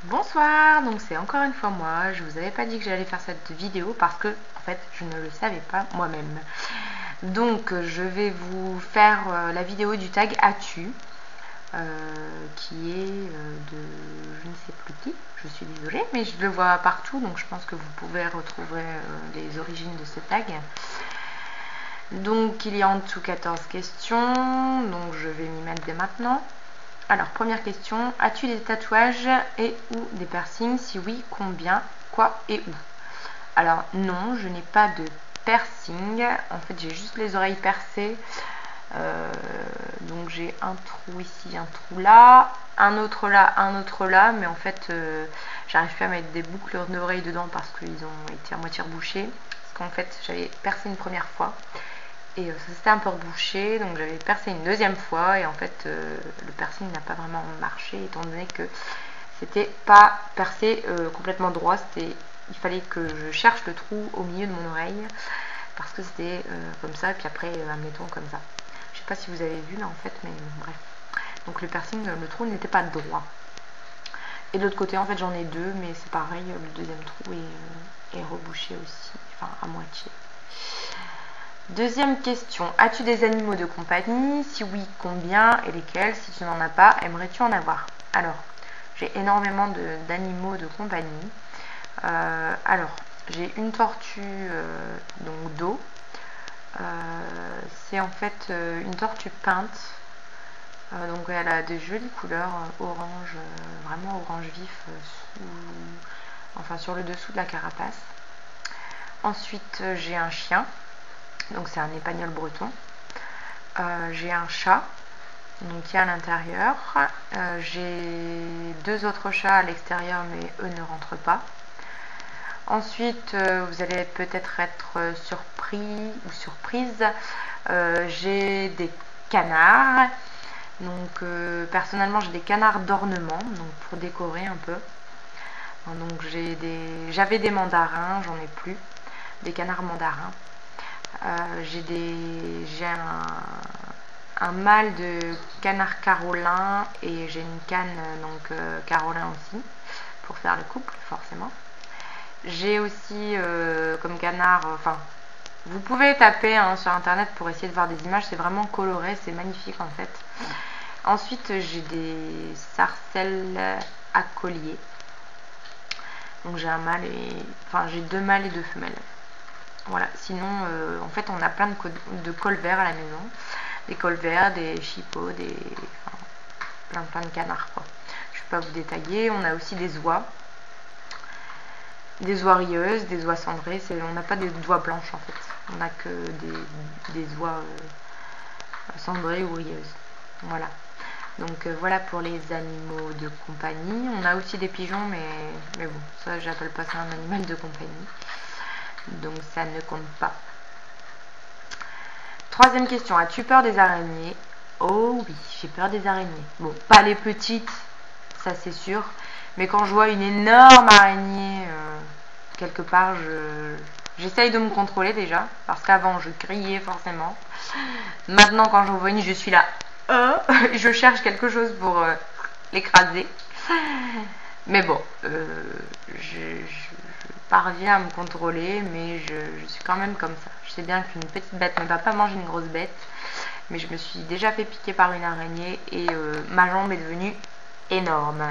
Bonsoir, donc c'est encore une fois moi. Je vous avais pas dit que j'allais faire cette vidéo parce que en fait je ne le savais pas moi-même. Donc je vais vous faire la vidéo du tag As-tu qui est de je ne sais plus qui, je suis désolée, mais je le vois partout donc je pense que vous pouvez retrouver les origines de ce tag. Donc il y a en dessous 14 questions, donc je vais m'y mettre dès maintenant. Alors, première question, as-tu des tatouages et ou des piercings? Si oui, combien, quoi et où? Alors, non, je n'ai pas de piercing. En fait, j'ai juste les oreilles percées. Donc, j'ai un trou ici, un trou là, un autre là. Mais en fait, j'arrive plus à mettre des boucles d'oreilles dedans parce qu'ils ont été à moitié rebouchés. Parce qu'en fait, j'avais percé une première fois. Et ça s'était un peu rebouché, donc j'avais percé une deuxième fois et en fait le piercing n'a pas vraiment marché étant donné que c'était pas percé complètement droit. Il fallait que je cherche le trou au milieu de mon oreille parce que c'était comme ça, et puis après admettons comme ça. Je sais pas si vous avez vu là en fait, mais bref. Donc le piercing, le trou n'était pas droit. Et de l'autre côté en fait j'en ai deux, mais c'est pareil, le deuxième trou est rebouché aussi, enfin à moitié. Deuxième question, as-tu des animaux de compagnie? Si oui, combien et lesquels? Si tu n'en as pas, aimerais-tu en avoir? Alors, j'ai énormément d'animaux de compagnie. Alors, j'ai une tortue donc d'eau. C'est en fait une tortue peinte. Donc elle a de jolies couleurs orange, vraiment orange vif, enfin sur le dessous de la carapace. Ensuite, j'ai un chien. Donc c'est un épagnol breton. J'ai un chat donc qui est à l'intérieur. J'ai deux autres chats à l'extérieur, mais eux ne rentrent pas. Ensuite, vous allez peut-être être surpris ou surprise. J'ai des canards. Donc personnellement, j'ai des canards d'ornement, donc pour décorer un peu. Donc j'avais des mandarins, j'en ai plus. Des canards mandarins. J'ai un mâle de canard carolin et j'ai une canne donc carolin aussi pour faire le couple forcément. J'ai aussi comme canard, enfin vous pouvez taper sur internet pour essayer de voir des images, c'est vraiment coloré, c'est magnifique en fait. Ensuite j'ai des sarcelles à collier. Donc j'ai un mâle j'ai deux mâles et deux femelles. Voilà, sinon en fait on a plein de colverts à la maison, des colverts, des chippeaux, plein de canards quoi. Je ne vais pas vous détailler. On a aussi des oies rieuses, des oies cendrées. On n'a pas des oies blanches en fait, on n'a que des oies cendrées ou rieuses. Voilà, donc voilà pour les animaux de compagnie. On a aussi des pigeons, mais bon, ça j'appelle pas ça un animal de compagnie, donc ça ne compte pas. Troisième question, as-tu peur des araignées? Oh oui, j'ai peur des araignées. Bon, pas les petites, ça c'est sûr, mais quand je vois une énorme araignée quelque part, j'essaye de me contrôler déjà, parce qu'avant je criais forcément. Maintenant quand j'en vois une, je suis là, je cherche quelque chose pour l'écraser. Mais bon, je parviens à me contrôler, mais je suis quand même comme ça. Je sais bien qu'une petite bête ne va pas manger une grosse bête, mais je me suis déjà fait piquer par une araignée et ma jambe est devenue énorme,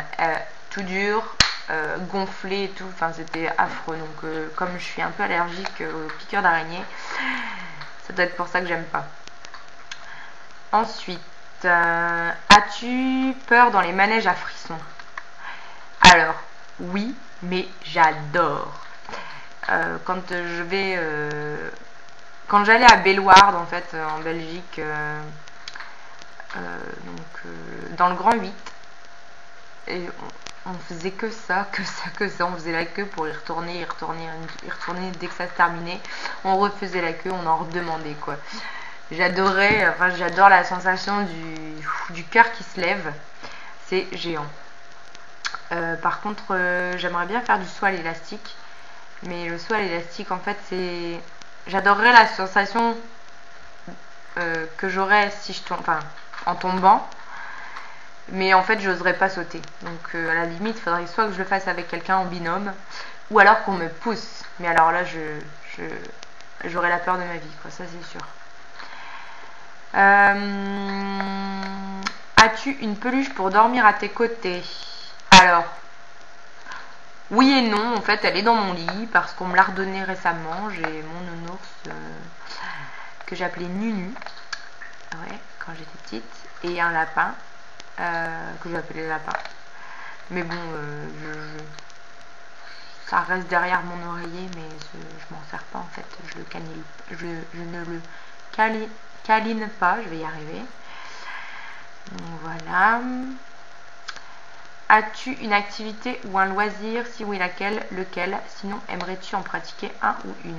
tout dur, gonflé et tout, enfin c'était affreux. Donc comme je suis un peu allergique aux piqûres d'araignée, ça doit être pour ça que j'aime pas. Ensuite, as-tu peur dans les manèges à frissons? Alors oui, mais j'adore. Quand j'allais à Bellewaerde en fait en Belgique, dans le Grand 8, et on faisait que ça, on faisait la queue pour y retourner dès que ça se terminait, on refaisait la queue, on en redemandait quoi. J'adore la sensation du cœur qui se lève, c'est géant. Par contre, j'aimerais bien faire du saut à l'élastique, mais le saut à l'élastique en fait j'adorerais la sensation que j'aurais si je tombe, en tombant, Mais en fait, j'oserais pas sauter. Donc à la limite, il faudrait soit que je le fasse avec quelqu'un en binôme, ou alors qu'on me pousse. Mais alors là, j'aurais la peur de ma vie, quoi, ça c'est sûr. As-tu une peluche pour dormir à tes côtés? Alors, oui et non, en fait, elle est dans mon lit parce qu'on me l'a redonnée récemment. J'ai mon nounours que j'appelais Nunu, ouais, quand j'étais petite, et un lapin que j'appelais Lapin. Mais bon, ça reste derrière mon oreiller, mais je m'en sers pas en fait. Je ne le câline pas, je vais y arriver. Donc voilà. As-tu une activité ou un loisir? Si oui, laquelle? Lequel? Sinon, aimerais-tu en pratiquer un ou une?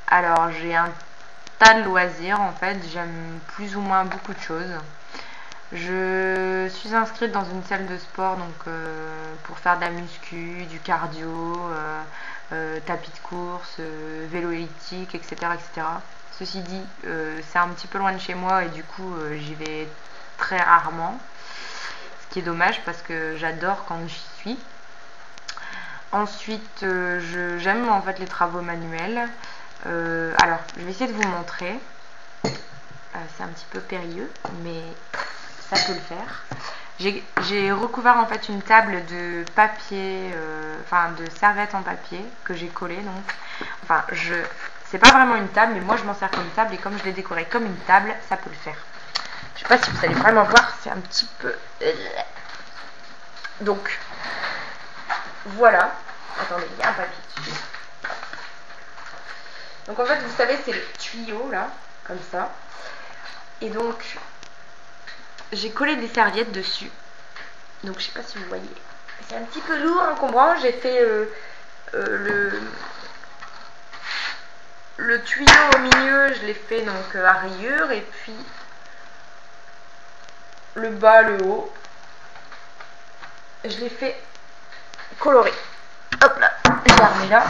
Alors, j'ai un tas de loisirs en fait. J'aime plus ou moins beaucoup de choses. Je suis inscrite dans une salle de sport donc pour faire de la muscu, du cardio, tapis de course, vélo elliptique, etc., etc. Ceci dit, c'est un petit peu loin de chez moi et du coup j'y vais très rarement, ce qui est dommage parce que j'adore quand j'y suis. Ensuite, j'aime en fait les travaux manuels. Alors, je vais essayer de vous montrer. C'est un petit peu périlleux, mais ça peut le faire. J'ai recouvert en fait une table de papier, enfin de serviettes en papier que j'ai collé donc. Enfin, c'est pas vraiment une table, mais moi je m'en sers comme table et comme je l'ai décoré comme une table, ça peut le faire. Je sais pas si vous allez vraiment voir, c'est un petit peu. Donc, voilà. Attendez, il y a un papier dessus. Donc en fait, vous savez, c'est le tuyau là, comme ça. Et donc, j'ai collé des serviettes dessus. Donc, je sais pas si vous voyez. C'est un petit peu lourd, encombrant. J'ai fait le tuyau au milieu, je l'ai fait donc à rayures. Et puis, le bas, le haut, je l'ai fait coloré. Hop là, je la remets là.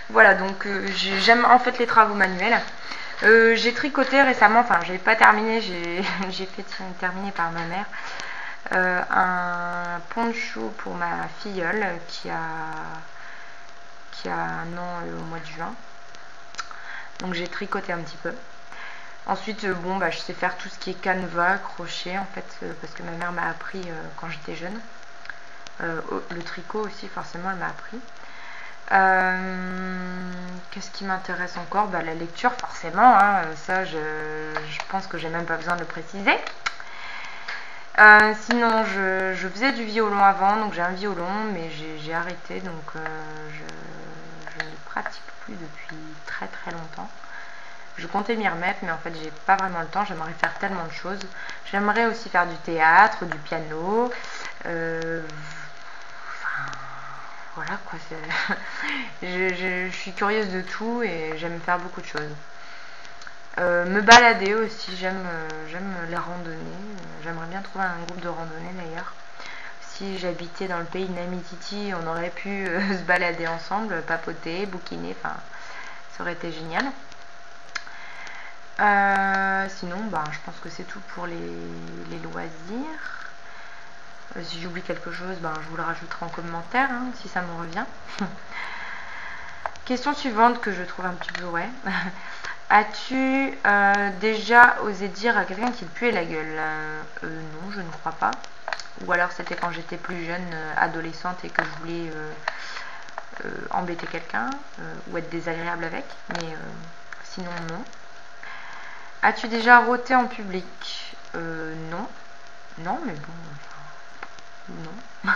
Voilà, donc j'aime en fait les travaux manuels. J'ai tricoté récemment, enfin j'ai pas terminé, j'ai fait terminer par ma mère un poncho pour ma filleule qui a 1 an au mois de juin. Donc j'ai tricoté un petit peu. Ensuite, bon, bah, je sais faire tout ce qui est canevas, crochet en fait, parce que ma mère m'a appris quand j'étais jeune. Le tricot aussi, forcément, elle m'a appris. Qu'est-ce qui m'intéresse encore? Bah, la lecture forcément, hein, ça je pense que j'ai même pas besoin de le préciser. Sinon je faisais du violon avant, donc j'ai un violon mais j'ai arrêté, donc je ne pratique plus depuis très très longtemps. Je comptais m'y remettre mais en fait j'ai pas vraiment le temps, j'aimerais faire tellement de choses. J'aimerais aussi faire du théâtre, du piano, voilà quoi, je suis curieuse de tout et j'aime faire beaucoup de choses. Me balader aussi, j'aime la randonnée. J'aimerais bien trouver un groupe de randonnée d'ailleurs. Si j'habitais dans le pays de Namititi, on aurait pu se balader ensemble, papoter, bouquiner, enfin ça aurait été génial. Sinon, bah, je pense que c'est tout pour les loisirs. Si j'oublie quelque chose, ben, je vous le rajouterai en commentaire hein, si ça me revient. Question suivante que je trouve un petit peu ouais. As-tu déjà osé dire à quelqu'un qu'il puait la gueule? Non, je ne crois pas. Ou alors c'était quand j'étais plus jeune, adolescente et que je voulais embêter quelqu'un ou être désagréable avec. Mais sinon non. As-tu déjà roté en public? Non. Non, mais bon... Non.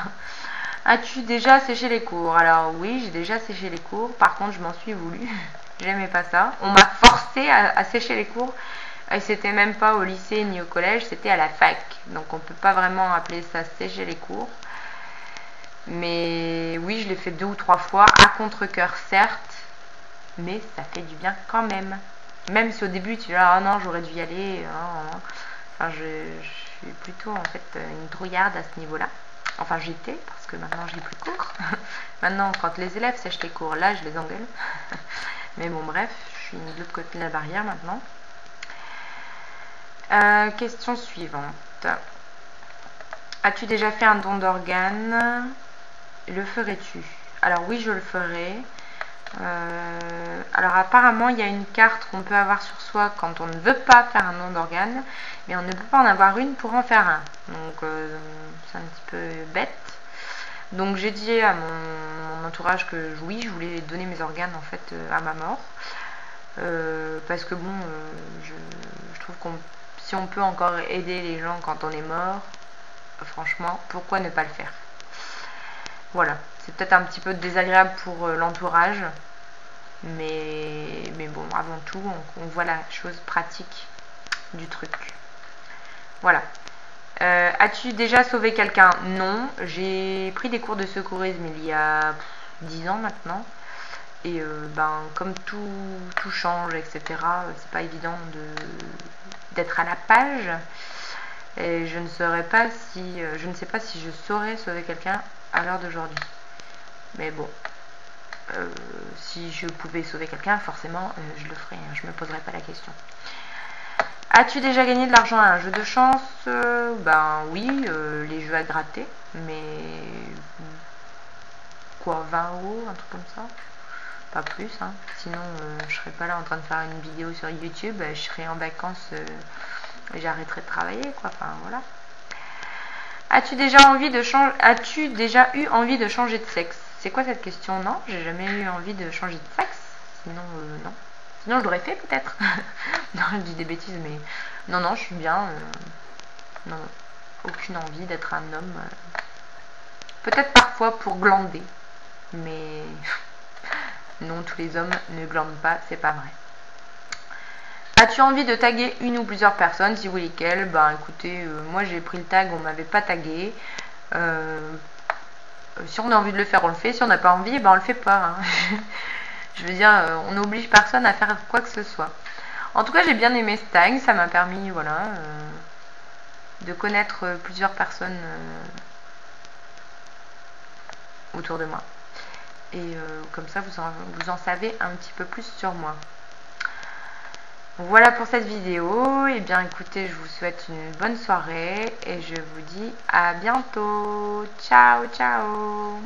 As-tu déjà séché les cours? Alors oui, j'ai déjà séché les cours. Par contre, je m'en suis voulu. J'aimais pas ça. On m'a forcé à sécher les cours. Et c'était même pas au lycée ni au collège, c'était à la fac. Donc on peut pas vraiment appeler ça sécher les cours. Mais oui, je l'ai fait 2 ou 3 fois, à contre-cœur certes, mais ça fait du bien quand même. Même si au début tu dis ah non, j'aurais dû y aller. Enfin, je suis plutôt en fait une drouillarde à ce niveau-là. Enfin j'étais, parce que maintenant j'ai plus cours. Maintenant quand les élèves sèchent les cours, là je les engueule. Mais bon bref, je suis de l'autre côté de la barrière maintenant. Question suivante. As-tu déjà fait un don d'organes? Le ferais-tu? Alors oui, je le ferai. Alors apparemment, il y a une carte qu'on peut avoir sur soi quand on ne veut pas faire un don d'organes, mais on ne peut pas en avoir une pour en faire un. Donc c'est un petit peu bête. Donc j'ai dit à mon entourage que oui, je voulais donner mes organes en fait à ma mort. Parce que bon, je trouve qu'on si on peut encore aider les gens quand on est mort, franchement, pourquoi ne pas le faire? Voilà, c'est peut-être un petit peu désagréable pour l'entourage, mais bon, avant tout, on voit la chose pratique du truc. Voilà. As-tu déjà sauvé quelqu'un? Non, j'ai pris des cours de secourisme il y a 10 ans maintenant. Et comme tout change, etc., c'est pas évident d'être à la page. Et je ne sais pas si je saurais sauver quelqu'un à l'heure d'aujourd'hui. Mais bon, si je pouvais sauver quelqu'un, forcément, je le ferais. Je me poserais pas la question. As-tu déjà gagné de l'argent à un jeu de chance? Ben oui, les jeux à gratter. Mais quoi, 20 €, un truc comme ça? Pas plus, hein. Sinon je serais pas là en train de faire une vidéo sur YouTube, je serais en vacances et j'arrêterais de travailler, quoi. Enfin voilà. As-tu déjà eu envie de changer de sexe? C'est quoi cette question? Non, j'ai jamais eu envie de changer de sexe. Sinon non. Sinon je l'aurais fait peut-être. Non, je dis des bêtises, mais non, je suis bien. Non, aucune envie d'être un homme. Peut-être parfois pour glander, mais non, tous les hommes ne glandent pas, c'est pas vrai. As-tu envie de taguer une ou plusieurs personnes? Si oui, lesquelles? Ben écoutez, moi j'ai pris le tag, on m'avait pas tagué. Si on a envie de le faire, on le fait. Si on n'a pas envie, ben on le fait pas. Hein. Je veux dire, on n'oblige personne à faire quoi que ce soit. En tout cas, j'ai bien aimé ce tag, ça m'a permis, voilà, de connaître plusieurs personnes autour de moi. Et comme ça, vous en savez un petit peu plus sur moi. Voilà pour cette vidéo. Et bien écoutez, je vous souhaite une bonne soirée et je vous dis à bientôt. Ciao, ciao.